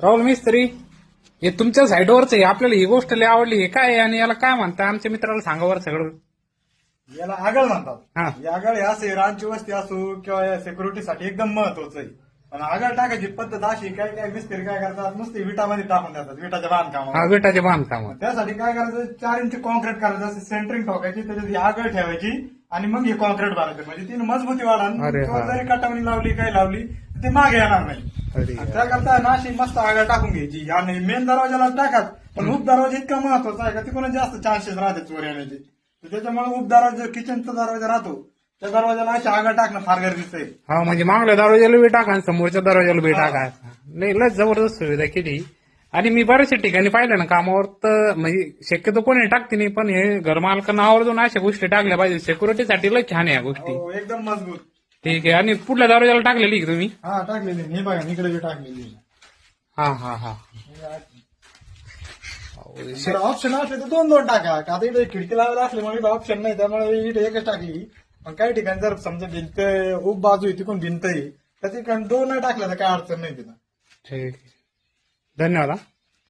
राहुल मिस्त्री, हे तुमच्या साईडवरच आहे. आपल्याला ही गोष्ट लय आवडली. हे काय आहे आणि याला काय म्हणता? आमच्या मित्राला सांगा बरं सगळं. याला आगळ म्हणतात. हा. ही आगळ हे असे रानची वस्ती असो किंवा सिक्युरिटीसाठी एकदम महत्वाचं आहे. पण आगळ टाकायची पद्धत अशी काय काय मिस्त्री काय करतात, नुसती विटामध्ये टाकून देतात विटाच्या हा, बांधकामात. विटाचे बांधकाम. त्यासाठी काय करायचं, 4 इंच कॉन्क्रीट करायचं, असं सेंटरिंग ठोकायची, त्याच्यात ही आगळ ठेवायची आणि मग हे कॉन्क्रीट भरायचं. म्हणजे तिने मजबूती वाढाल अरे किंवा हा. जरी कटावणी लावली काय लावली ते मागे येणार नाही. अरे आणि त्याकरता ना अशी मस्त आगळ टाकून घ्यायची आणि मेन दरवाजाला टाकात. पण उप दरवाजा इतका महत्वाचा आहे का तिकडून जास्त चान्सेस राहते चोरी येण्याचे. तर त्याच्यामुळे उप दरवाजा, किचनचा दरवाजा राहतो, त्या दरवाजाला अशी आगळ टाकणं फार गरजेचं आहे. हा, म्हणजे मागल्या दरवाजाला बी टाका आणि समोरच्या दरवाजाला बी टाका. नाही, लय जबरदस्त सुविधा केली. आणि मी बऱ्याचशा ठिकाणी पाहिलं ना कामावर, तर म्हणजे शक्यतो कोणी टाकते नाही, पण हे घरमालकांना आवर्जून अशा गोष्टी टाकल्या पाहिजे. सिक्युरिटीसाठी लय छान आहे या गोष्टी. हो, एकदम मजबूत. ठीक आहे. आणि पुढल्या दरवाजाला टाकलेली का तुम्ही? हा, टाकलेली. हे बघा इकडे बी टाकलेली. हा हा हा. ऑप्शन असले तर 2 टाका. आता इथे खिडकी लावायला असल्यामुळे ऑप्शन नाही, त्यामुळे इथे एकच टाकली. पण काही ठिकाणी जर समजा भिंत उप बाजू आहे तिकडून भिंत आहे तर तिकडे 2 टाकल्या तर काय अडचण नाही तिथं. ठीक. धन्यवाद.